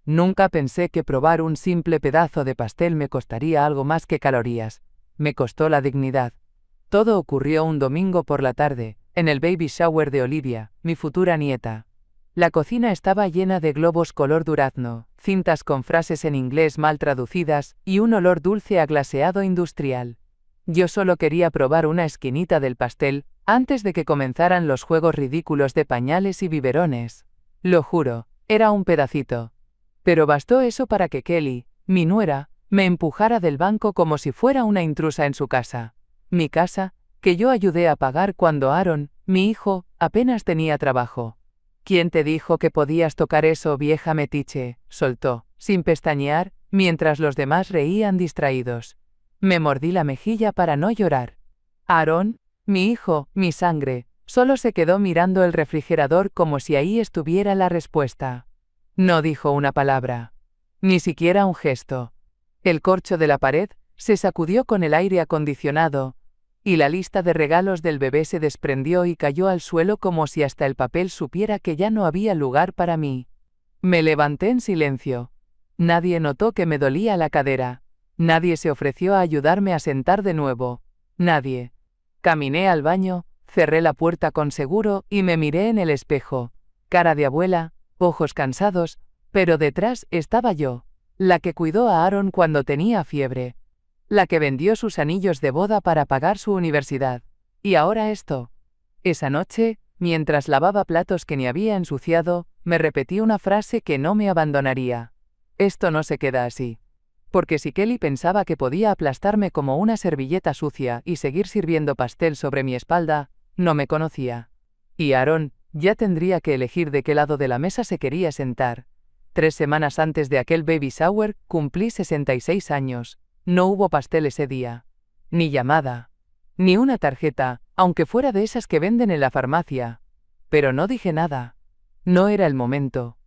Nunca pensé que probar un simple pedazo de pastel me costaría algo más que calorías. Me costó la dignidad. Todo ocurrió un domingo por la tarde, en el baby shower de Olivia, mi futura nieta. La cocina estaba llena de globos color durazno, cintas con frases en inglés mal traducidas y un olor dulce a glaseado industrial. Yo solo quería probar una esquinita del pastel, antes de que comenzaran los juegos ridículos de pañales y biberones. Lo juro, era un pedacito. Pero bastó eso para que Kelly, mi nuera, me empujara del banco como si fuera una intrusa en su casa. Mi casa, que yo ayudé a pagar cuando Aaron, mi hijo, apenas tenía trabajo. ¿Quién te dijo que podías tocar eso, vieja metiche?, soltó, sin pestañear, mientras los demás reían distraídos. Me mordí la mejilla para no llorar. Aaron, mi hijo, mi sangre, solo se quedó mirando el refrigerador como si ahí estuviera la respuesta. No dijo una palabra. Ni siquiera un gesto. El corcho de la pared se sacudió con el aire acondicionado, y la lista de regalos del bebé se desprendió y cayó al suelo como si hasta el papel supiera que ya no había lugar para mí. Me levanté en silencio. Nadie notó que me dolía la cadera. Nadie se ofreció a ayudarme a sentar de nuevo. Nadie. Caminé al baño, cerré la puerta con seguro y me miré en el espejo. Cara de abuela, ojos cansados, pero detrás estaba yo, la que cuidó a Aaron cuando tenía fiebre. La que vendió sus anillos de boda para pagar su universidad. Y ahora esto. Esa noche, mientras lavaba platos que ni había ensuciado, me repetí una frase que no me abandonaría. Esto no se queda así. Porque si Kelly pensaba que podía aplastarme como una servilleta sucia y seguir sirviendo pastel sobre mi espalda, no me conocía. Y Aaron, ya tendría que elegir de qué lado de la mesa se quería sentar. 3 semanas antes de aquel baby shower, cumplí 66 años. No hubo pastel ese día. Ni llamada. Ni una tarjeta, aunque fuera de esas que venden en la farmacia. Pero no dije nada. No era el momento.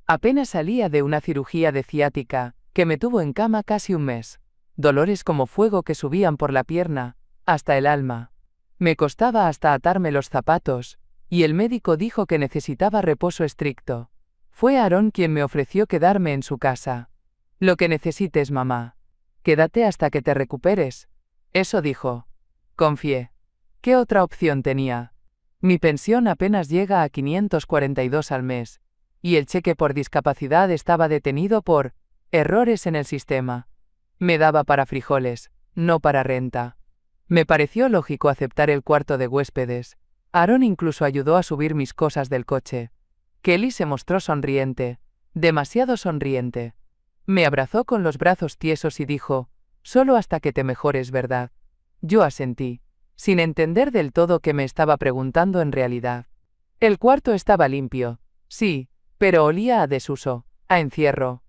Apenas salía de una cirugía de ciática, que me tuvo en cama casi un mes. Dolores como fuego que subían por la pierna, hasta el alma. Me costaba hasta atarme los zapatos, y el médico dijo que necesitaba reposo estricto. Fue Aaron quien me ofreció quedarme en su casa. Lo que necesites, mamá. Quédate hasta que te recuperes. Eso dijo. Confié. ¿Qué otra opción tenía? Mi pensión apenas llega a 542 al mes, y el cheque por discapacidad estaba detenido por errores en el sistema. Me daba para frijoles, no para renta. Me pareció lógico aceptar el cuarto de huéspedes. Aaron incluso ayudó a subir mis cosas del coche. Kelly se mostró sonriente, demasiado sonriente. Me abrazó con los brazos tiesos y dijo, solo hasta que te mejores, ¿verdad? Yo asentí, sin entender del todo qué me estaba preguntando en realidad. El cuarto estaba limpio, sí, pero olía a desuso, a encierro.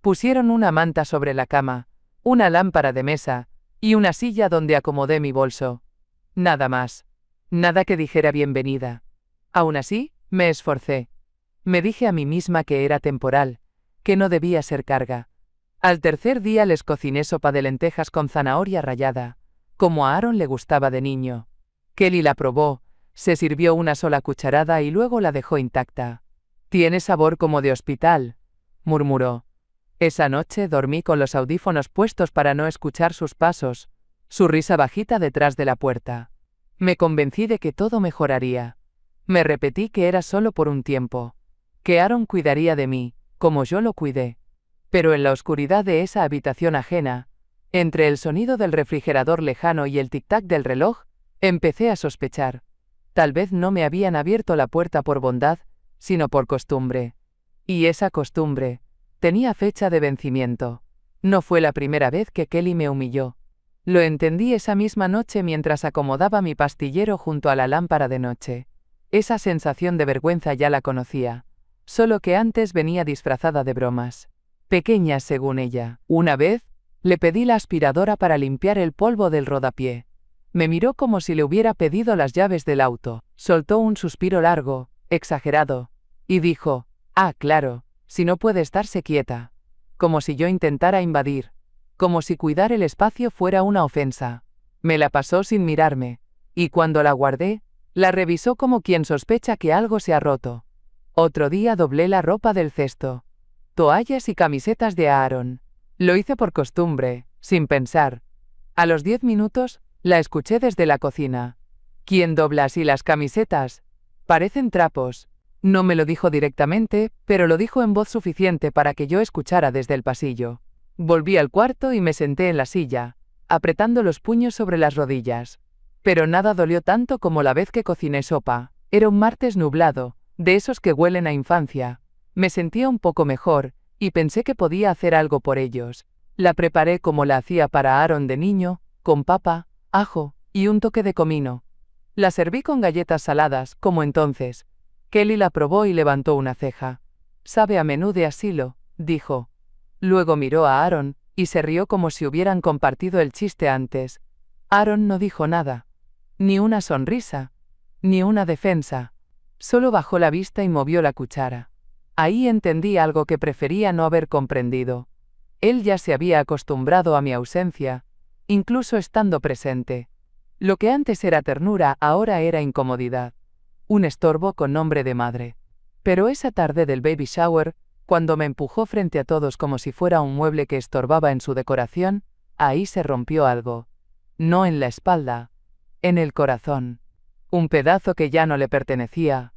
Pusieron una manta sobre la cama, una lámpara de mesa, y una silla donde acomodé mi bolso. Nada más. Nada que dijera bienvenida. Aún así, me esforcé. Me dije a mí misma que era temporal, que no debía ser carga. Al tercer día les cociné sopa de lentejas con zanahoria rallada, como a Aaron le gustaba de niño. Kelly la probó, se sirvió una sola cucharada y luego la dejó intacta. Tiene sabor como de hospital, murmuró. Esa noche dormí con los audífonos puestos para no escuchar sus pasos, su risa bajita detrás de la puerta. Me convencí de que todo mejoraría. Me repetí que era solo por un tiempo, que Aaron cuidaría de mí, como yo lo cuidé. Pero en la oscuridad de esa habitación ajena, entre el sonido del refrigerador lejano y el tic-tac del reloj, empecé a sospechar. Tal vez no me habían abierto la puerta por bondad, sino por costumbre. Y esa costumbre tenía fecha de vencimiento. No fue la primera vez que Kelly me humilló. Lo entendí esa misma noche mientras acomodaba mi pastillero junto a la lámpara de noche. Esa sensación de vergüenza ya la conocía, solo que antes venía disfrazada de bromas. Pequeñas según ella. Una vez, le pedí la aspiradora para limpiar el polvo del rodapié. Me miró como si le hubiera pedido las llaves del auto. Soltó un suspiro largo, exagerado, y dijo, ah, claro, si no puede estarse quieta. Como si yo intentara invadir. Como si cuidar el espacio fuera una ofensa. Me la pasó sin mirarme, y cuando la guardé, la revisó como quien sospecha que algo se ha roto. Otro día doblé la ropa del cesto. toallas y camisetas de Aaron. Lo hice por costumbre, sin pensar. A los 10 minutos, la escuché desde la cocina. ¿Quién dobla así las camisetas? Parecen trapos. No me lo dijo directamente, pero lo dijo en voz suficiente para que yo escuchara desde el pasillo. Volví al cuarto y me senté en la silla, apretando los puños sobre las rodillas. Pero nada dolió tanto como la vez que cociné sopa. Era un martes nublado, de esos que huelen a infancia. Me sentía un poco mejor, y pensé que podía hacer algo por ellos. La preparé como la hacía para Aaron de niño, con papa, ajo y un toque de comino. La serví con galletas saladas, como entonces. Kelly la probó y levantó una ceja. «Sabe a menú de asilo», dijo. Luego miró a Aaron, y se rió como si hubieran compartido el chiste antes. Aaron no dijo nada. Ni una sonrisa. Ni una defensa. Solo bajó la vista y movió la cuchara. Ahí entendí algo que prefería no haber comprendido. Él ya se había acostumbrado a mi ausencia, incluso estando presente. Lo que antes era ternura, ahora era incomodidad. Un estorbo con nombre de madre. Pero esa tarde del baby shower, cuando me empujó frente a todos como si fuera un mueble que estorbaba en su decoración, ahí se rompió algo. No en la espalda, en el corazón. Un pedazo que ya no le pertenecía.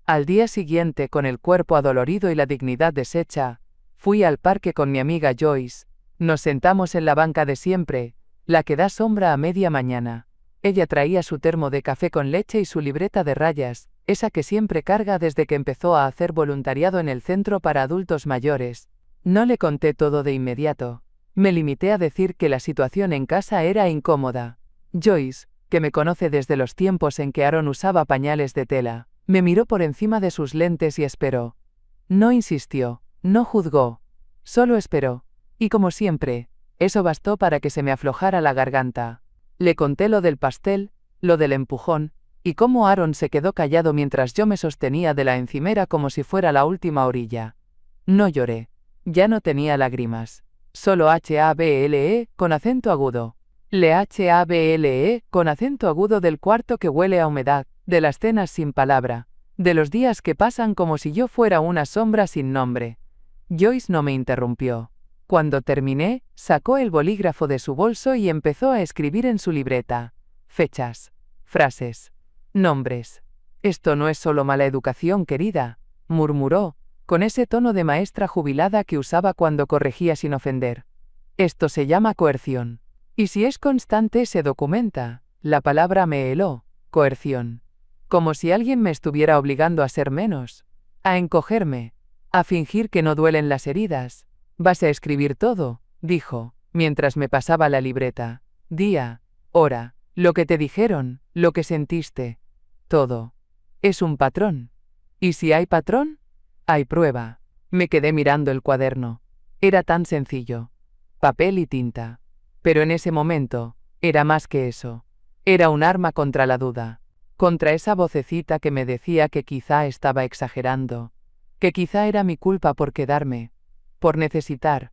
Al día siguiente, con el cuerpo adolorido y la dignidad deshecha, fui al parque con mi amiga Joyce. Nos sentamos en la banca de siempre, la que da sombra a media mañana. Ella traía su termo de café con leche y su libreta de rayas, esa que siempre carga desde que empezó a hacer voluntariado en el centro para adultos mayores. No le conté todo de inmediato. Me limité a decir que la situación en casa era incómoda. Joyce, que me conoce desde los tiempos en que Aaron usaba pañales de tela, me miró por encima de sus lentes y esperó. No insistió, no juzgó, solo esperó. Y como siempre, eso bastó para que se me aflojara la garganta. Le conté lo del pastel, lo del empujón, y cómo Aaron se quedó callado mientras yo me sostenía de la encimera como si fuera la última orilla. No lloré. Ya no tenía lágrimas. Solo HABLE con acento agudo. Le HABLE con acento agudo del cuarto que huele a humedad, de las cenas sin palabra, de los días que pasan como si yo fuera una sombra sin nombre. Joyce no me interrumpió. Cuando terminé, sacó el bolígrafo de su bolso y empezó a escribir en su libreta. Fechas, frases, nombres. «Esto no es solo mala educación, querida», murmuró, con ese tono de maestra jubilada que usaba cuando corregía sin ofender. «Esto se llama coerción. Y si es constante se documenta». La palabra me heló. Coerción. Como si alguien me estuviera obligando a ser menos. A encogerme. A fingir que no duelen las heridas. «Vas a escribir todo», dijo, mientras me pasaba la libreta. «Día, hora, lo que te dijeron, lo que sentiste. Todo. Es un patrón. ¿Y si hay patrón? Hay prueba». Me quedé mirando el cuaderno. Era tan sencillo. Papel y tinta. Pero en ese momento, era más que eso. Era un arma contra la duda. Contra esa vocecita que me decía que quizá estaba exagerando. Que quizá era mi culpa por quedarme. Por necesitar.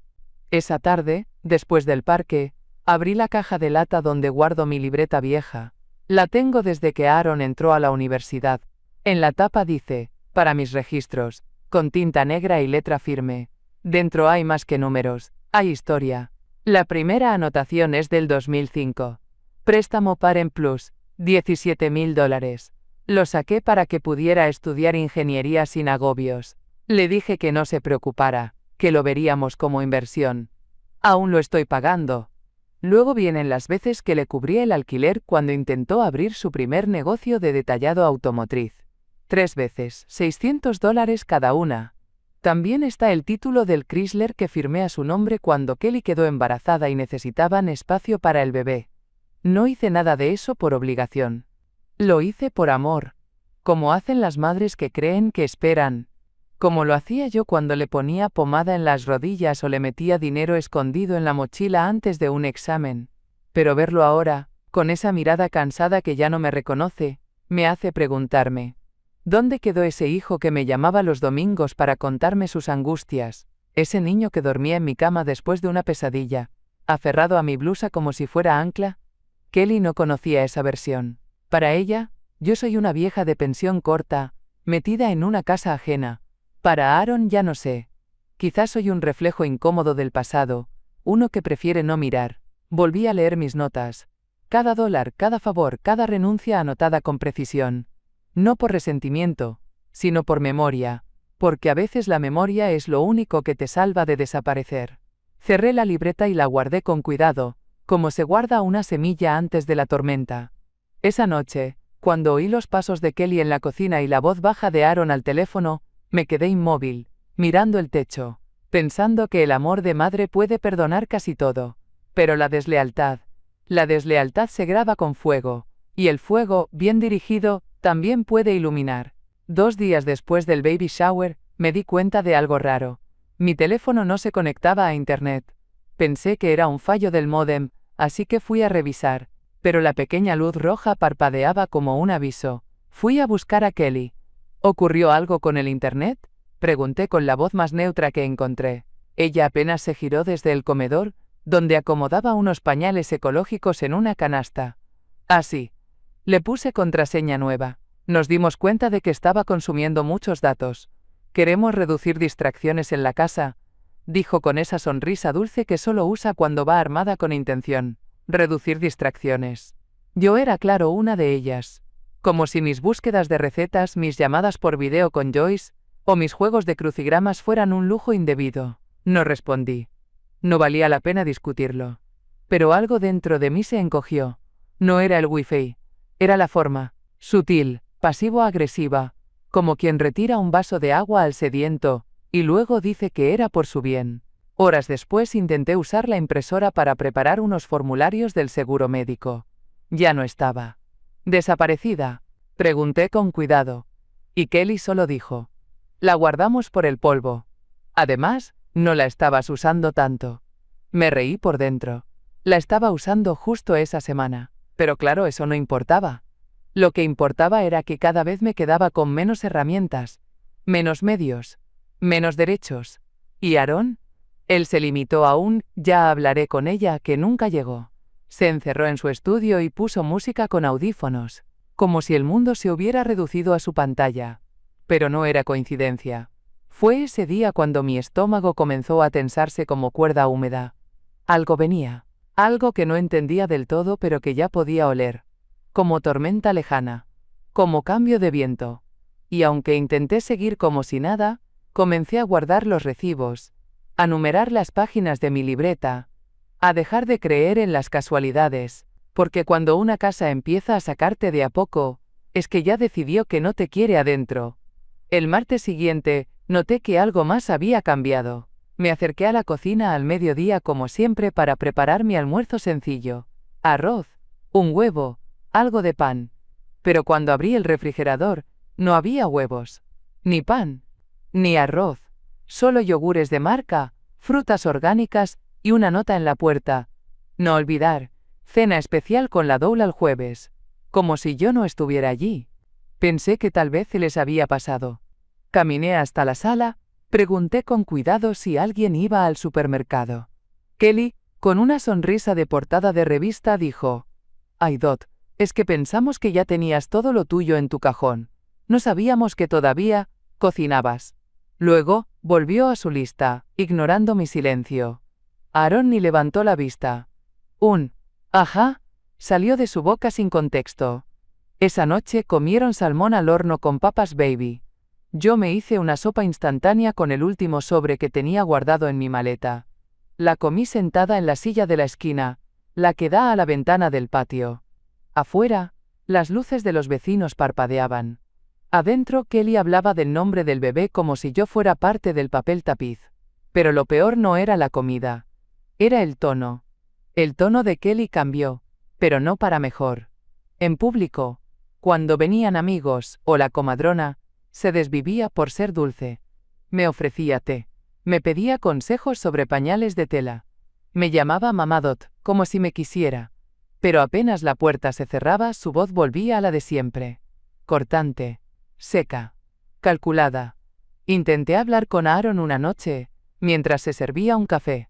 Esa tarde, después del parque, abrí la caja de lata donde guardo mi libreta vieja. La tengo desde que Aaron entró a la universidad. En la tapa dice, para mis registros, con tinta negra y letra firme. Dentro hay más que números, hay historia. La primera anotación es del 2005. Préstamo Parent Plus, $17,000. Lo saqué para que pudiera estudiar ingeniería sin agobios. Le dije que no se preocupara, que lo veríamos como inversión. Aún lo estoy pagando. Luego vienen las veces que le cubrí el alquiler cuando intentó abrir su primer negocio de detallado automotriz. 3 veces, $600 cada una. También está el título del Chrysler que firmé a su nombre cuando Kelly quedó embarazada y necesitaban espacio para el bebé. No hice nada de eso por obligación. Lo hice por amor. Como hacen las madres que creen que esperan. Como lo hacía yo cuando le ponía pomada en las rodillas o le metía dinero escondido en la mochila antes de un examen. Pero verlo ahora, con esa mirada cansada que ya no me reconoce, me hace preguntarme. ¿Dónde quedó ese hijo que me llamaba los domingos para contarme sus angustias? Ese niño que dormía en mi cama después de una pesadilla, aferrado a mi blusa como si fuera ancla. Kelly no conocía esa versión. Para ella, yo soy una vieja de pensión corta, metida en una casa ajena. Para Aaron ya no sé. Quizás soy un reflejo incómodo del pasado, uno que prefiere no mirar. Volví a leer mis notas. Cada dólar, cada favor, cada renuncia anotada con precisión. No por resentimiento, sino por memoria, porque a veces la memoria es lo único que te salva de desaparecer. Cerré la libreta y la guardé con cuidado, como se guarda una semilla antes de la tormenta. Esa noche, cuando oí los pasos de Kelly en la cocina y la voz baja de Aaron al teléfono, me quedé inmóvil, mirando el techo, pensando que el amor de madre puede perdonar casi todo. Pero la deslealtad se graba con fuego, y el fuego, bien dirigido, también puede iluminar. 2 días después del baby shower, me di cuenta de algo raro. Mi teléfono no se conectaba a internet. Pensé que era un fallo del módem, así que fui a revisar, pero la pequeña luz roja parpadeaba como un aviso. Fui a buscar a Kelly. ¿Ocurrió algo con el internet?, pregunté con la voz más neutra que encontré. Ella apenas se giró desde el comedor, donde acomodaba unos pañales ecológicos en una canasta. Así. Le puse contraseña nueva. Nos dimos cuenta de que estaba consumiendo muchos datos. Queremos reducir distracciones en la casa, dijo con esa sonrisa dulce que solo usa cuando va armada con intención. Reducir distracciones. Yo era claro una de ellas. Como si mis búsquedas de recetas, mis llamadas por video con Joyce, o mis juegos de crucigramas fueran un lujo indebido. No respondí. No valía la pena discutirlo. Pero algo dentro de mí se encogió. No era el wifi. Era la forma. Sutil, pasivo-agresiva, como quien retira un vaso de agua al sediento, y luego dice que era por su bien. Horas después intenté usar la impresora para preparar unos formularios del seguro médico. Ya no estaba. ¿Desaparecida?, pregunté con cuidado. Y Kelly solo dijo: la guardamos por el polvo. Además, no la estabas usando tanto. Me reí por dentro. La estaba usando justo esa semana. Pero claro, eso no importaba. Lo que importaba era que cada vez me quedaba con menos herramientas, menos medios, menos derechos. ¿Y Aaron? Él se limitó a un «ya hablaré con ella» que nunca llegó. Se encerró en su estudio y puso música con audífonos, como si el mundo se hubiera reducido a su pantalla. Pero no era coincidencia. Fue ese día cuando mi estómago comenzó a tensarse como cuerda húmeda. Algo venía. Algo que no entendía del todo pero que ya podía oler. Como tormenta lejana. Como cambio de viento. Y aunque intenté seguir como si nada, comencé a guardar los recibos, a numerar las páginas de mi libreta, a dejar de creer en las casualidades, porque cuando una casa empieza a sacarte de a poco, es que ya decidió que no te quiere adentro. El martes siguiente, noté que algo más había cambiado. Me acerqué a la cocina al mediodía como siempre para preparar mi almuerzo sencillo. Arroz, un huevo, algo de pan. Pero cuando abrí el refrigerador, no había huevos, ni pan, ni arroz. Solo yogures de marca, frutas orgánicas y una nota en la puerta. No olvidar, cena especial con la doula el jueves. Como si yo no estuviera allí. Pensé que tal vez se les había pasado. Caminé hasta la sala, pregunté con cuidado si alguien iba al supermercado. Kelly, con una sonrisa de portada de revista, dijo: «Ay, Dot, es que pensamos que ya tenías todo lo tuyo en tu cajón. No sabíamos que todavía cocinabas». Luego, volvió a su lista, ignorando mi silencio. Aaron ni levantó la vista. Un «ajá» salió de su boca sin contexto. Esa noche comieron salmón al horno con papas baby. Yo me hice una sopa instantánea con el último sobre que tenía guardado en mi maleta. La comí sentada en la silla de la esquina, la que da a la ventana del patio. Afuera, las luces de los vecinos parpadeaban. Adentro, Kelly hablaba del nombre del bebé como si yo fuera parte del papel tapiz. Pero lo peor no era la comida. Era el tono. El tono de Kelly cambió, pero no para mejor. En público, cuando venían amigos, o la comadrona, se desvivía por ser dulce. Me ofrecía té. Me pedía consejos sobre pañales de tela. Me llamaba Mamá Dot, como si me quisiera. Pero apenas la puerta se cerraba, su voz volvía a la de siempre. Cortante. Seca. Calculada. Intenté hablar con Aaron una noche, mientras se servía un café.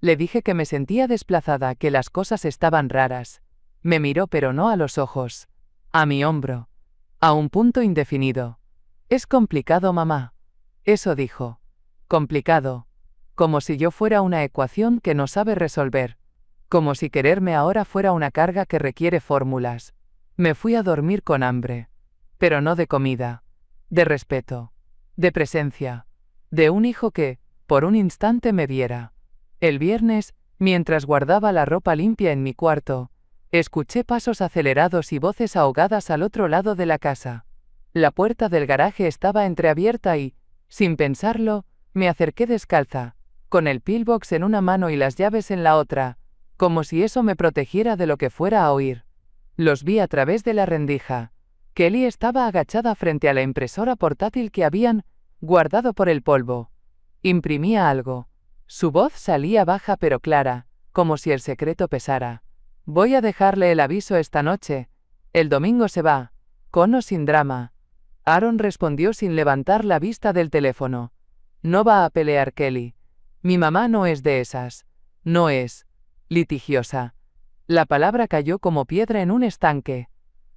Le dije que me sentía desplazada, que las cosas estaban raras. Me miró pero no a los ojos. A mi hombro. A un punto indefinido. «Es complicado, mamá». Eso dijo. Complicado. Como si yo fuera una ecuación que no sabe resolver. Como si quererme ahora fuera una carga que requiere fórmulas. Me fui a dormir con hambre. Pero no de comida. De respeto. De presencia. De un hijo que, por un instante me viera. El viernes, mientras guardaba la ropa limpia en mi cuarto, escuché pasos acelerados y voces ahogadas al otro lado de la casa. La puerta del garaje estaba entreabierta y, sin pensarlo, me acerqué descalza, con el pillbox en una mano y las llaves en la otra, como si eso me protegiera de lo que fuera a oír. Los vi a través de la rendija. Kelly estaba agachada frente a la impresora portátil que habían guardado por el polvo. Imprimía algo. Su voz salía baja pero clara, como si el secreto pesara. Voy a dejarle el aviso esta noche. El domingo se va. Con o sin drama. Aaron respondió sin levantar la vista del teléfono. No va a pelear Kelly. Mi mamá no es de esas. No es litigiosa. La palabra cayó como piedra en un estanque.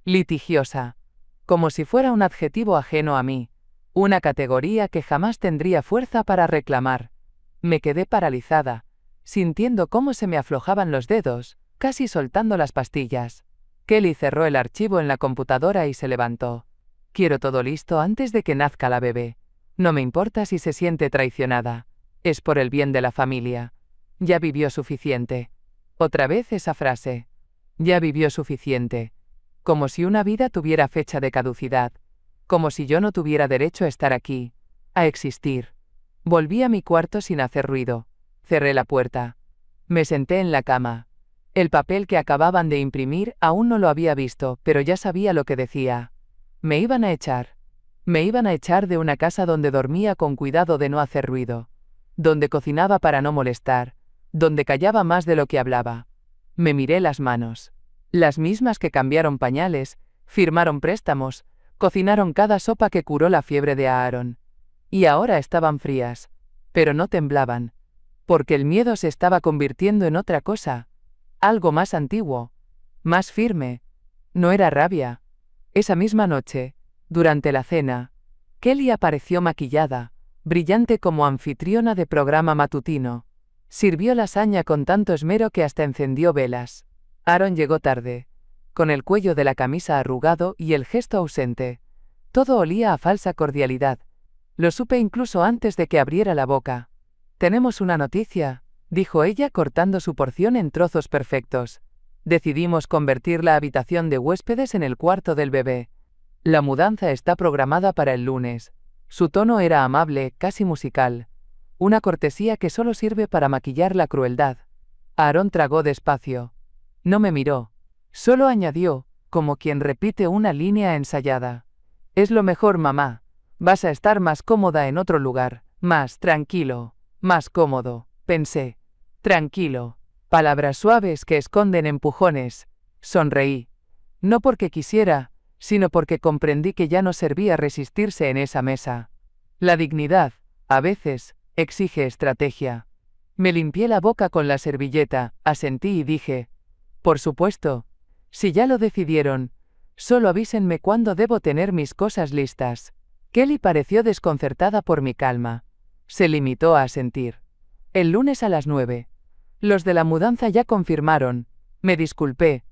Litigiosa. Como si fuera un adjetivo ajeno a mí. Una categoría que jamás tendría fuerza para reclamar. Me quedé paralizada, sintiendo cómo se me aflojaban los dedos, casi soltando las pastillas. Kelly cerró el archivo en la computadora y se levantó. Quiero todo listo antes de que nazca la bebé. No me importa si se siente traicionada. Es por el bien de la familia. Ya vivió suficiente. Otra vez esa frase. Ya vivió suficiente. Como si una vida tuviera fecha de caducidad. Como si yo no tuviera derecho a estar aquí. A existir. Volví a mi cuarto sin hacer ruido. Cerré la puerta. Me senté en la cama. El papel que acababan de imprimir aún no lo había visto, pero ya sabía lo que decía. Me iban a echar. Me iban a echar de una casa donde dormía con cuidado de no hacer ruido. Donde cocinaba para no molestar. Donde callaba más de lo que hablaba. Me miré las manos. Las mismas que cambiaron pañales, firmaron préstamos, cocinaron cada sopa que curó la fiebre de Aaron. Y ahora estaban frías. Pero no temblaban. Porque el miedo se estaba convirtiendo en otra cosa. Algo más antiguo. Más firme. No era rabia. Esa misma noche, durante la cena, Kelly apareció maquillada, brillante como anfitriona de programa matutino. Sirvió lasaña con tanto esmero que hasta encendió velas. Aaron llegó tarde, con el cuello de la camisa arrugado y el gesto ausente. Todo olía a falsa cordialidad. Lo supe incluso antes de que abriera la boca. «Tenemos una noticia», dijo ella cortando su porción en trozos perfectos. «Decidimos convertir la habitación de huéspedes en el cuarto del bebé. La mudanza está programada para el lunes». Su tono era amable, casi musical. Una cortesía que solo sirve para maquillar la crueldad. Aaron tragó despacio. No me miró. Solo añadió, como quien repite una línea ensayada. «Es lo mejor, mamá. Vas a estar más cómoda en otro lugar, más tranquilo, más cómodo», pensé. Tranquilo. Palabras suaves que esconden empujones. Sonreí. No porque quisiera, sino porque comprendí que ya no servía resistirse en esa mesa. La dignidad, a veces, exige estrategia. Me limpié la boca con la servilleta, asentí y dije, «Por supuesto. Si ya lo decidieron, solo avísenme cuándo debo tener mis cosas listas». Kelly pareció desconcertada por mi calma. Se limitó a asentir. «El lunes a las 9. Los de la mudanza ya confirmaron». Me disculpé.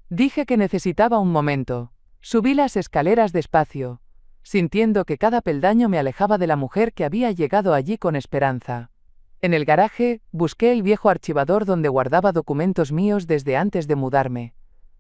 Dije que necesitaba un momento. Subí las escaleras despacio, sintiendo que cada peldaño me alejaba de la mujer que había llegado allí con esperanza. En el garaje, busqué el viejo archivador donde guardaba documentos míos desde antes de mudarme.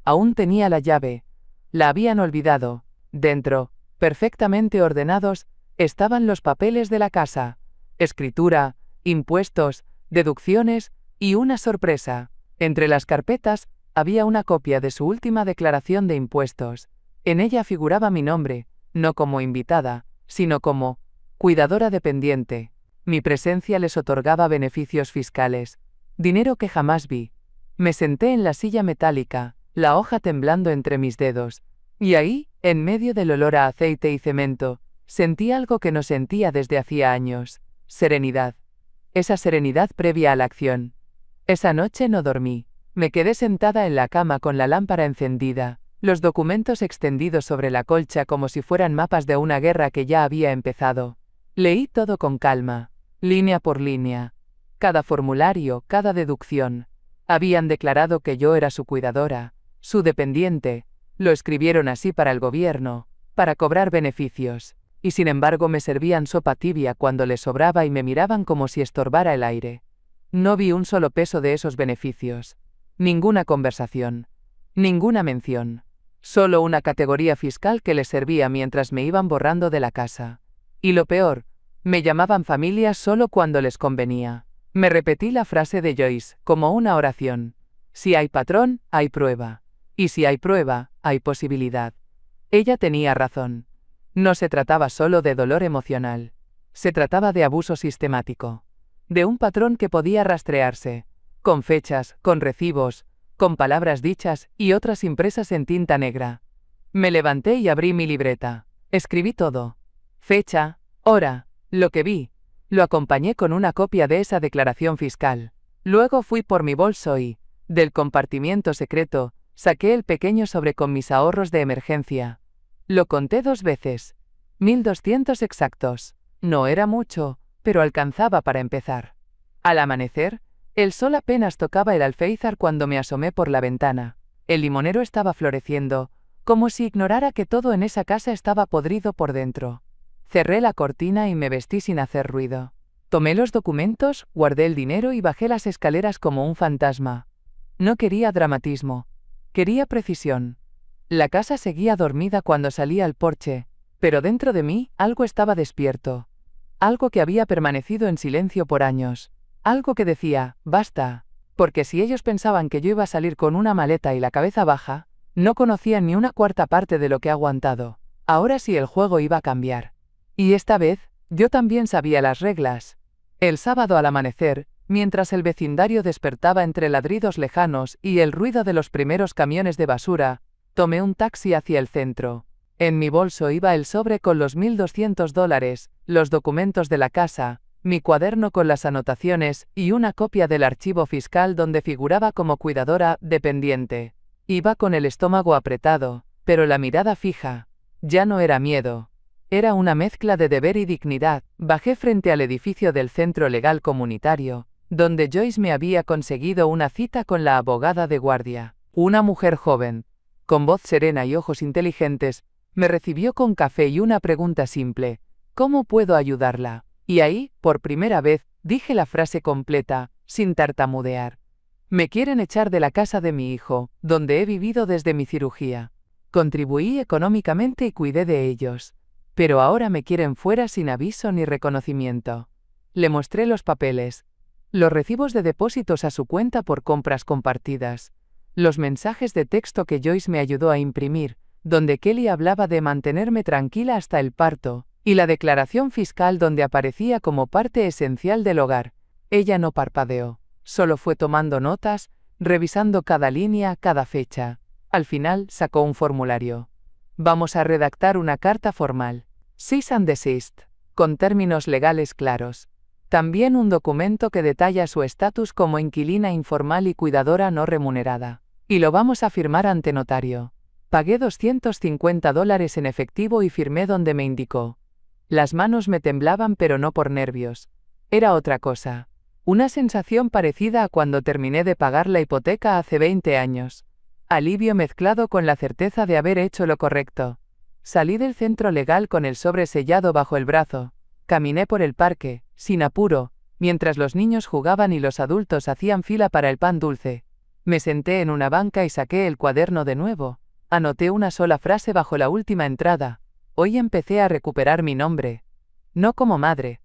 Aún tenía la llave. La habían olvidado. Dentro, perfectamente ordenados, estaban los papeles de la casa. Escritura, impuestos, deducciones y una sorpresa. Entre las carpetas, había una copia de su última declaración de impuestos. En ella figuraba mi nombre, no como invitada, sino como cuidadora dependiente. Mi presencia les otorgaba beneficios fiscales. Dinero que jamás vi. Me senté en la silla metálica, la hoja temblando entre mis dedos. Y ahí, en medio del olor a aceite y cemento, sentí algo que no sentía desde hacía años. Serenidad. Esa serenidad previa a la acción. Esa noche no dormí. Me quedé sentada en la cama con la lámpara encendida, los documentos extendidos sobre la colcha como si fueran mapas de una guerra que ya había empezado. Leí todo con calma. línea por línea. Cada formulario, cada deducción. Habían declarado que yo era su cuidadora, su dependiente. Lo escribieron así para el gobierno, para cobrar beneficios. Y sin embargo me servían sopa tibia cuando les sobraba y me miraban como si estorbara el aire. No vi un solo peso de esos beneficios. Ninguna conversación. Ninguna mención. Solo una categoría fiscal que les servía mientras me iban borrando de la casa. Y lo peor, me llamaban familia solo cuando les convenía. Me repetí la frase de Joyce, como una oración. Si hay patrón, hay prueba. Y si hay prueba, hay posibilidad. Ella tenía razón. No se trataba solo de dolor emocional. Se trataba de abuso sistemático. De un patrón que podía rastrearse. Con fechas, con recibos, con palabras dichas y otras impresas en tinta negra. Me levanté y abrí mi libreta. Escribí todo. Fecha, hora, lo que vi. Lo acompañé con una copia de esa declaración fiscal. Luego fui por mi bolso y, del compartimiento secreto, saqué el pequeño sobre con mis ahorros de emergencia. Lo conté 2 veces. 1.200 exactos. No era mucho, pero alcanzaba para empezar. Al amanecer, el sol apenas tocaba el alféizar cuando me asomé por la ventana. El limonero estaba floreciendo, como si ignorara que todo en esa casa estaba podrido por dentro. Cerré la cortina y me vestí sin hacer ruido. Tomé los documentos, guardé el dinero y bajé las escaleras como un fantasma. No quería dramatismo. Quería precisión. La casa seguía dormida cuando salí al porche, pero dentro de mí algo estaba despierto. Algo que había permanecido en silencio por años. Algo que decía, basta, porque si ellos pensaban que yo iba a salir con una maleta y la cabeza baja, no conocían ni una cuarta parte de lo que he aguantado. Ahora sí el juego iba a cambiar. Y esta vez, yo también sabía las reglas. El sábado al amanecer, mientras el vecindario despertaba entre ladridos lejanos y el ruido de los primeros camiones de basura, tomé un taxi hacia el centro. En mi bolso iba el sobre con los $1.200, los documentos de la casa, mi cuaderno con las anotaciones y una copia del archivo fiscal donde figuraba como cuidadora dependiente. Iba con el estómago apretado, pero la mirada fija. Ya no era miedo. Era una mezcla de deber y dignidad. Bajé frente al edificio del Centro Legal Comunitario, donde Joyce me había conseguido una cita con la abogada de guardia. Una mujer joven, con voz serena y ojos inteligentes, me recibió con café y una pregunta simple: ¿cómo puedo ayudarla? Y ahí, por primera vez, dije la frase completa, sin tartamudear. Me quieren echar de la casa de mi hijo, donde he vivido desde mi cirugía. Contribuí económicamente y cuidé de ellos. Pero ahora me quieren fuera sin aviso ni reconocimiento. Le mostré los papeles. Los recibos de depósitos a su cuenta por compras compartidas. Los mensajes de texto que Joyce me ayudó a imprimir, donde Kelly hablaba de mantenerme tranquila hasta el parto, y la declaración fiscal donde aparecía como parte esencial del hogar. Ella no parpadeó, solo fue tomando notas, revisando cada línea, cada fecha. Al final sacó un formulario. Vamos a redactar una carta formal. Cease and desist, con términos legales claros. También un documento que detalla su estatus como inquilina informal y cuidadora no remunerada. Y lo vamos a firmar ante notario. Pagué $250 en efectivo y firmé donde me indicó. Las manos me temblaban, pero no por nervios. Era otra cosa. Una sensación parecida a cuando terminé de pagar la hipoteca hace 20 años. Alivio mezclado con la certeza de haber hecho lo correcto. Salí del centro legal con el sobre sellado bajo el brazo. Caminé por el parque, sin apuro, mientras los niños jugaban y los adultos hacían fila para el pan dulce. Me senté en una banca y saqué el cuaderno de nuevo. Anoté una sola frase bajo la última entrada. Hoy empecé a recuperar mi nombre. No como madre,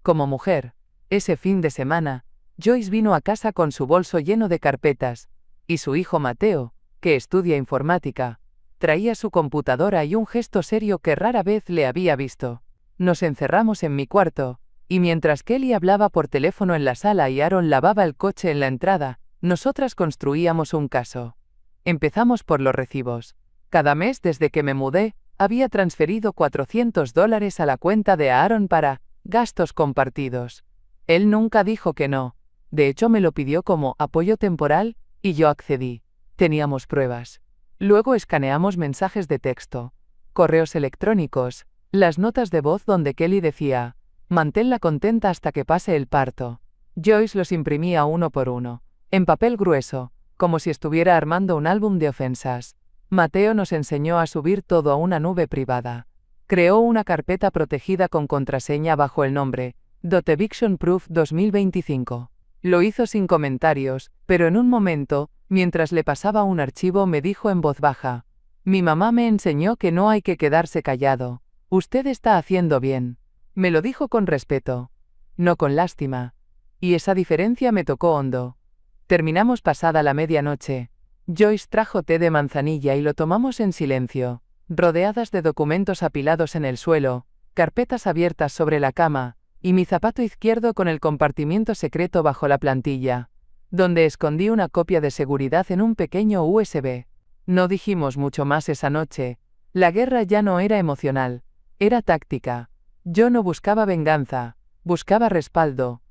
como mujer. Ese fin de semana, Joyce vino a casa con su bolso lleno de carpetas, y su hijo Mateo, que estudia informática, traía su computadora y un gesto serio que rara vez le había visto. Nos encerramos en mi cuarto, y mientras Kelly hablaba por teléfono en la sala y Aaron lavaba el coche en la entrada, nosotras construíamos un caso. Empezamos por los recibos. Cada mes desde que me mudé, había transferido $400 a la cuenta de Aaron para gastos compartidos. Él nunca dijo que no. De hecho me lo pidió como apoyo temporal, y yo accedí. Teníamos pruebas. Luego escaneamos mensajes de texto, correos electrónicos, las notas de voz donde Kelly decía: Manténla contenta hasta que pase el parto. Joyce los imprimía uno por uno, en papel grueso, como si estuviera armando un álbum de ofensas. Mateo nos enseñó a subir todo a una nube privada. Creó una carpeta protegida con contraseña bajo el nombre Dot Eviction Proof 2025. Lo hizo sin comentarios, pero en un momento, mientras le pasaba un archivo, me dijo en voz baja: «Mi mamá me enseñó que no hay que quedarse callado. Usted está haciendo bien». Me lo dijo con respeto, no con lástima. Y esa diferencia me tocó hondo. Terminamos pasada la medianoche. Joyce trajo té de manzanilla y lo tomamos en silencio, rodeadas de documentos apilados en el suelo, carpetas abiertas sobre la cama, y mi zapato izquierdo con el compartimiento secreto bajo la plantilla, donde escondí una copia de seguridad en un pequeño USB. No dijimos mucho más esa noche. La guerra ya no era emocional, era táctica. Yo no buscaba venganza, buscaba respaldo.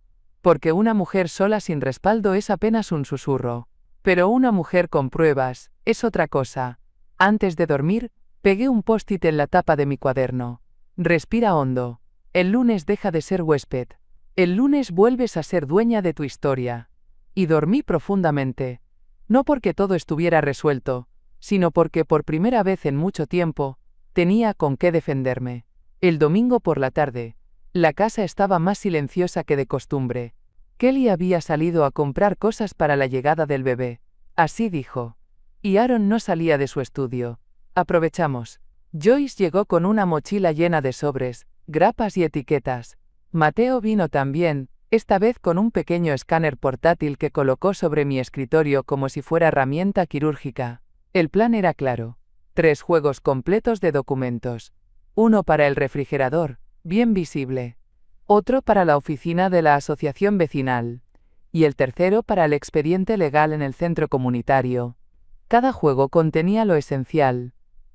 Porque una mujer sola sin respaldo es apenas un susurro. Pero una mujer con pruebas es otra cosa. Antes de dormir, pegué un post-it en la tapa de mi cuaderno. Respira hondo. El lunes deja de ser huésped. El lunes vuelves a ser dueña de tu historia. Y dormí profundamente. No porque todo estuviera resuelto, sino porque por primera vez en mucho tiempo, tenía con qué defenderme. El domingo por la tarde, la casa estaba más silenciosa que de costumbre. Kelly había salido a comprar cosas para la llegada del bebé. Así dijo. Y Aaron no salía de su estudio. Aprovechamos. Joyce llegó con una mochila llena de sobres, grapas y etiquetas. Mateo vino también, esta vez con un pequeño escáner portátil que colocó sobre mi escritorio como si fuera herramienta quirúrgica. El plan era claro. 3 juegos completos de documentos. Uno para el refrigerador, bien visible. Otro para la oficina de la asociación vecinal. Y el tercero para el expediente legal en el centro comunitario. Cada juego contenía lo esencial.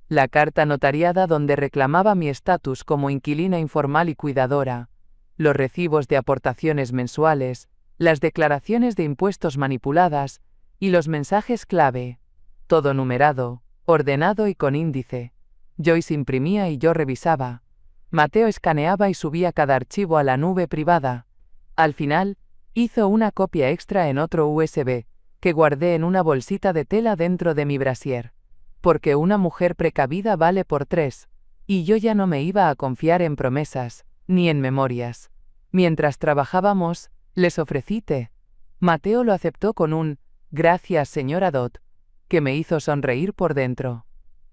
La carta notariada donde reclamaba mi estatus como inquilina informal y cuidadora. Los recibos de aportaciones mensuales, las declaraciones de impuestos manipuladas, y los mensajes clave. Todo numerado, ordenado y con índice. Joyce imprimía y yo revisaba. Mateo escaneaba y subía cada archivo a la nube privada. Al final, hizo una copia extra en otro USB, que guardé en una bolsita de tela dentro de mi brasier. Porque una mujer precavida vale por 3, y yo ya no me iba a confiar en promesas, ni en memorias. Mientras trabajábamos, les ofrecí té. Mateo lo aceptó con un «Gracias, señora Dot», que me hizo sonreír por dentro.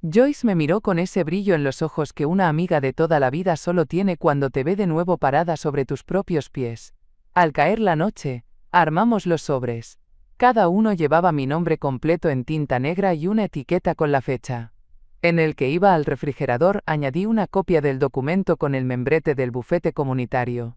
Joyce me miró con ese brillo en los ojos que una amiga de toda la vida solo tiene cuando te ve de nuevo parada sobre tus propios pies. Al caer la noche, armamos los sobres. Cada uno llevaba mi nombre completo en tinta negra y una etiqueta con la fecha. En el que iba al refrigerador añadí una copia del documento con el membrete del bufete comunitario.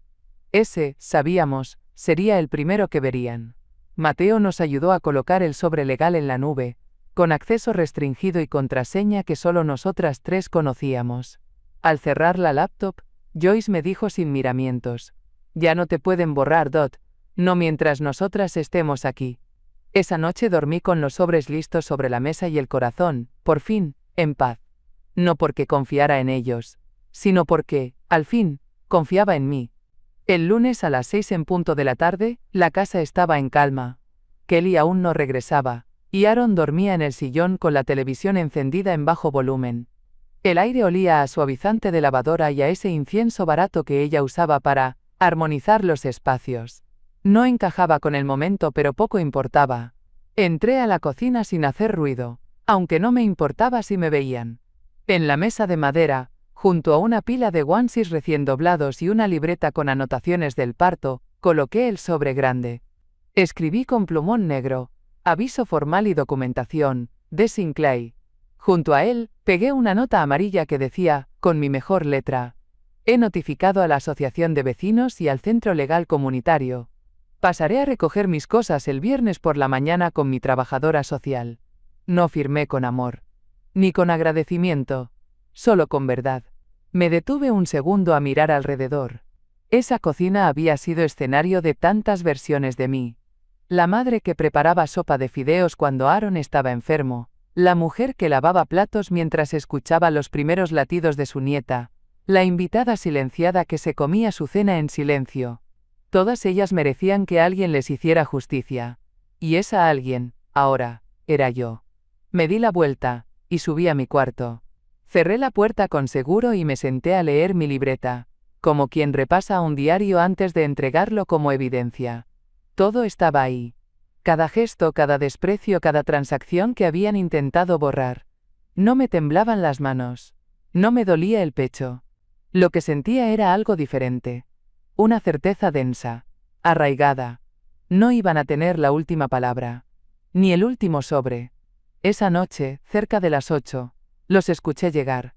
Ese, sabíamos, sería el primero que verían. Mateo nos ayudó a colocar el sobre legal en la nube, con acceso restringido y contraseña que solo nosotras 3 conocíamos. Al cerrar la laptop, Joyce me dijo sin miramientos: «Ya no te pueden borrar, Dot, no mientras nosotras estemos aquí». Esa noche dormí con los sobres listos sobre la mesa y el corazón, por fin, en paz. No porque confiara en ellos, sino porque, al fin, confiaba en mí. El lunes a las 6 en punto de la tarde, la casa estaba en calma. Kelly aún no regresaba, y Aaron dormía en el sillón con la televisión encendida en bajo volumen. El aire olía a suavizante de lavadora y a ese incienso barato que ella usaba para armonizar los espacios. No encajaba con el momento, pero poco importaba. Entré a la cocina sin hacer ruido, aunque no me importaba si me veían. En la mesa de madera, junto a una pila de onesies recién doblados y una libreta con anotaciones del parto, coloqué el sobre grande. Escribí con plumón negro: «Aviso formal y documentación, de Sinclair». Junto a él, pegué una nota amarilla que decía, con mi mejor letra: «He notificado a la asociación de vecinos y al centro legal comunitario. Pasaré a recoger mis cosas el viernes por la mañana con mi trabajadora social». No firmé con amor, ni con agradecimiento, solo con verdad. Me detuve un segundo a mirar alrededor. Esa cocina había sido escenario de tantas versiones de mí. La madre que preparaba sopa de fideos cuando Aaron estaba enfermo, la mujer que lavaba platos mientras escuchaba los primeros latidos de su nieta, La invitada silenciada que se comía su cena en silencio. Todas ellas merecían que alguien les hiciera justicia. Y esa alguien, ahora, era yo. Me di la vuelta, y subí a mi cuarto. Cerré la puerta con seguro y me senté a leer mi libreta, como quien repasa un diario antes de entregarlo como evidencia. Todo estaba ahí. Cada gesto, cada desprecio, cada transacción que habían intentado borrar. No me temblaban las manos. No me dolía el pecho. Lo que sentía era algo diferente. Una certeza densa, arraigada. No iban a tener la última palabra. Ni el último sobre. Esa noche, cerca de las 8, los escuché llegar.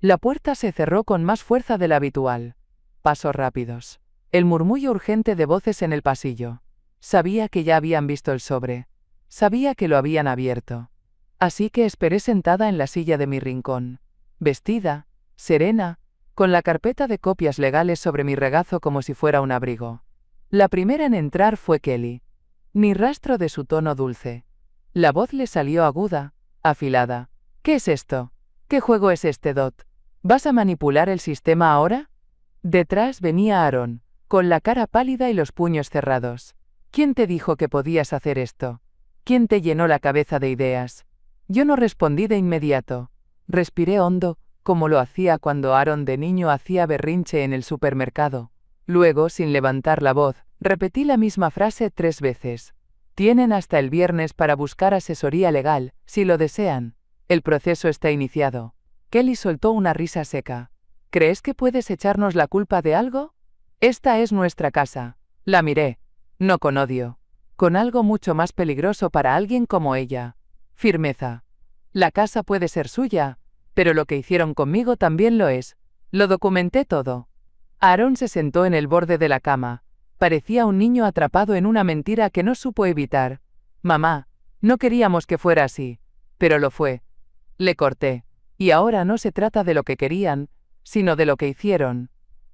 La puerta se cerró con más fuerza de la habitual. Pasos rápidos. El murmullo urgente de voces en el pasillo. Sabía que ya habían visto el sobre. Sabía que lo habían abierto. Así que esperé sentada en la silla de mi rincón. Vestida, serena, con la carpeta de copias legales sobre mi regazo como si fuera un abrigo. La primera en entrar fue Kelly. Ni rastro de su tono dulce. La voz le salió aguda, afilada. ¿Qué es esto? ¿Qué juego es este, Dot? ¿Vas a manipular el sistema ahora? Detrás venía Aaron, con la cara pálida y los puños cerrados. ¿Quién te dijo que podías hacer esto? ¿Quién te llenó la cabeza de ideas? Yo no respondí de inmediato. Respiré hondo, como lo hacía cuando Aaron de niño hacía berrinche en el supermercado. Luego, sin levantar la voz, repetí la misma frase 3 veces. Tienen hasta el viernes para buscar asesoría legal, si lo desean. El proceso está iniciado. Kelly soltó una risa seca. ¿Crees que puedes echarnos la culpa de algo? Esta es nuestra casa. La miré. No con odio. Con algo mucho más peligroso para alguien como ella. Firmeza. La casa puede ser suya, pero lo que hicieron conmigo también lo es. Lo documenté todo. Aaron se sentó en el borde de la cama. Parecía un niño atrapado en una mentira que no supo evitar. Mamá, no queríamos que fuera así, pero lo fue. Le corté. Y ahora no se trata de lo que querían, sino de lo que hicieron.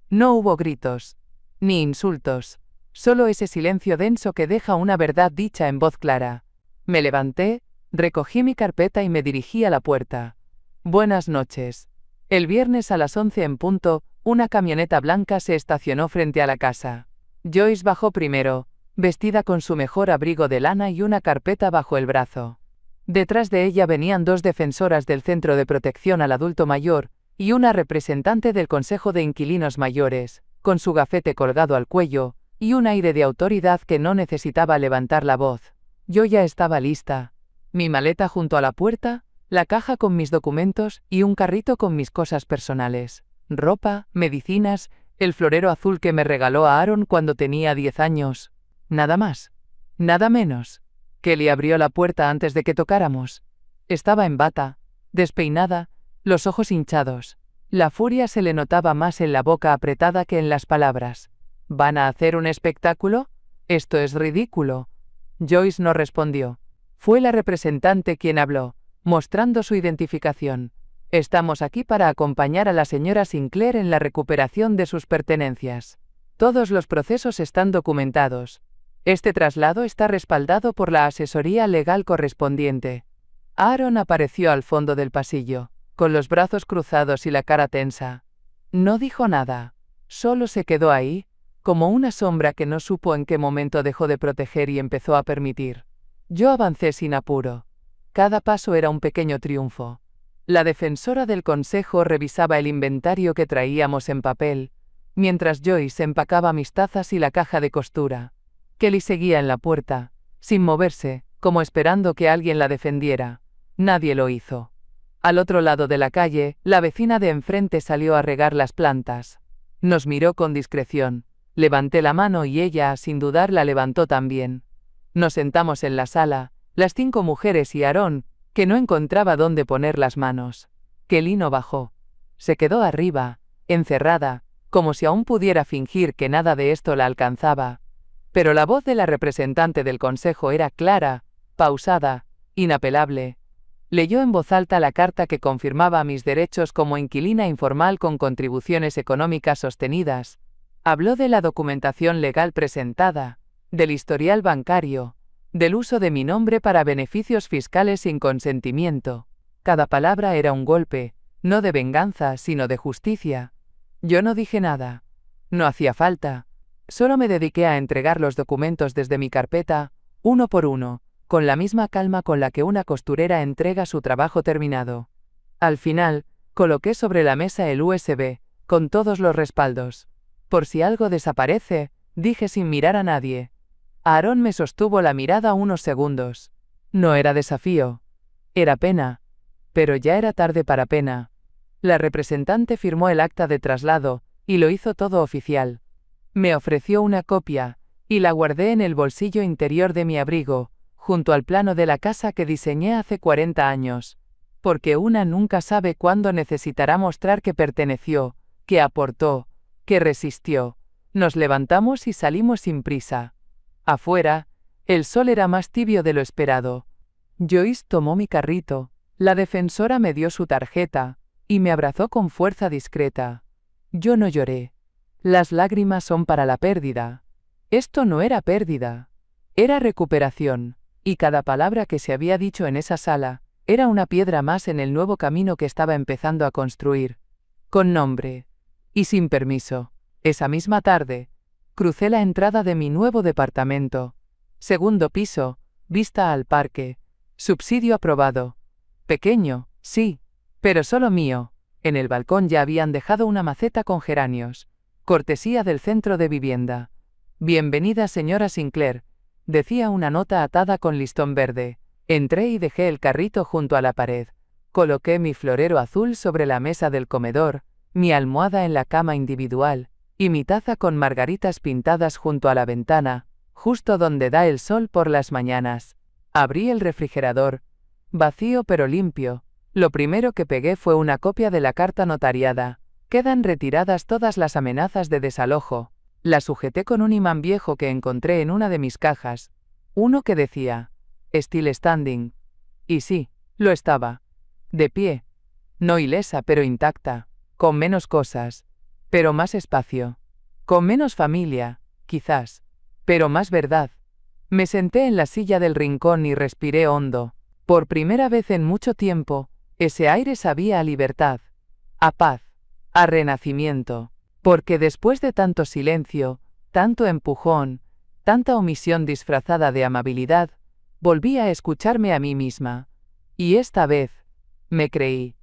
No hubo gritos, ni insultos, solo ese silencio denso que deja una verdad dicha en voz clara. Me levanté, recogí mi carpeta y me dirigí a la puerta. Buenas noches. El viernes a las 11 en punto, una camioneta blanca se estacionó frente a la casa. Joyce bajó primero, vestida con su mejor abrigo de lana y una carpeta bajo el brazo. Detrás de ella venían 2 defensoras del Centro de Protección al Adulto Mayor y una representante del Consejo de Inquilinos Mayores, con su gafete colgado al cuello y un aire de autoridad que no necesitaba levantar la voz. Yo ya estaba lista. Mi maleta junto a la puerta, la caja con mis documentos y un carrito con mis cosas personales. Ropa, medicinas, el florero azul que me regaló a Aaron cuando tenía 10 años. Nada más. Nada menos. Kelly abrió la puerta antes de que tocáramos. Estaba en bata, despeinada, los ojos hinchados. La furia se le notaba más en la boca apretada que en las palabras. ¿Van a hacer un espectáculo? Esto es ridículo. Joyce no respondió. Fue la representante quien habló, mostrando su identificación. Estamos aquí para acompañar a la señora Sinclair en la recuperación de sus pertenencias. Todos los procesos están documentados. Este traslado está respaldado por la asesoría legal correspondiente. Aaron apareció al fondo del pasillo, con los brazos cruzados y la cara tensa. No dijo nada. Solo se quedó ahí, como una sombra que no supo en qué momento dejó de proteger y empezó a permitir. Yo avancé sin apuro. Cada paso era un pequeño triunfo. La defensora del consejo revisaba el inventario que traíamos en papel, mientras Joyce empacaba mis tazas y la caja de costura. Kelly seguía en la puerta, sin moverse, como esperando que alguien la defendiera. Nadie lo hizo. Al otro lado de la calle, la vecina de enfrente salió a regar las plantas. Nos miró con discreción. Levanté la mano y ella, sin dudar, la levantó también. Nos sentamos en la sala, las 5 mujeres y Aaron, que no encontraba dónde poner las manos. Kelly no bajó. Se quedó arriba, encerrada, como si aún pudiera fingir que nada de esto la alcanzaba. Pero la voz de la representante del consejo era clara, pausada, inapelable. Leyó en voz alta la carta que confirmaba mis derechos como inquilina informal con contribuciones económicas sostenidas. Habló de la documentación legal presentada, del historial bancario, del uso de mi nombre para beneficios fiscales sin consentimiento. Cada palabra era un golpe, no de venganza, sino de justicia. Yo no dije nada. No hacía falta. Solo me dediqué a entregar los documentos desde mi carpeta, uno por uno, con la misma calma con la que una costurera entrega su trabajo terminado. Al final, coloqué sobre la mesa el USB, con todos los respaldos. Por si algo desaparece, dije sin mirar a nadie. Aarón me sostuvo la mirada unos segundos. No era desafío. Era pena. Pero ya era tarde para pena. La representante firmó el acta de traslado, y lo hizo todo oficial. Me ofreció una copia, y la guardé en el bolsillo interior de mi abrigo, junto al plano de la casa que diseñé hace 40 años. Porque una nunca sabe cuándo necesitará mostrar que perteneció, que aportó, que resistió. Nos levantamos y salimos sin prisa. Afuera, el sol era más tibio de lo esperado. Joyce tomó mi carrito, la defensora me dio su tarjeta, y me abrazó con fuerza discreta. Yo no lloré. Las lágrimas son para la pérdida. Esto no era pérdida. Era recuperación, y cada palabra que se había dicho en esa sala, era una piedra más en el nuevo camino que estaba empezando a construir. Con nombre. Y sin permiso. Esa misma tarde, crucé la entrada de mi nuevo departamento. Segundo piso, vista al parque. Subsidio aprobado. Pequeño, sí, pero solo mío. En el balcón ya habían dejado una maceta con geranios. Cortesía del centro de vivienda. Bienvenida señora Sinclair, decía una nota atada con listón verde. Entré y dejé el carrito junto a la pared. Coloqué mi florero azul sobre la mesa del comedor, mi almohada en la cama individual, y mi taza con margaritas pintadas junto a la ventana, justo donde da el sol por las mañanas. Abrí el refrigerador. Vacío pero limpio. Lo primero que pegué fue una copia de la carta notariada. Quedan retiradas todas las amenazas de desalojo. La sujeté con un imán viejo que encontré en una de mis cajas. Uno que decía, Still Standing. Y sí, lo estaba. De pie. No ilesa pero intacta. Con menos cosas. Pero más espacio. Con menos familia, quizás. Pero más verdad. Me senté en la silla del rincón y respiré hondo. Por primera vez en mucho tiempo, ese aire sabía a libertad. A paz. A renacimiento. Porque después de tanto silencio, tanto empujón, tanta omisión disfrazada de amabilidad, volví a escucharme a mí misma. Y esta vez, me creí,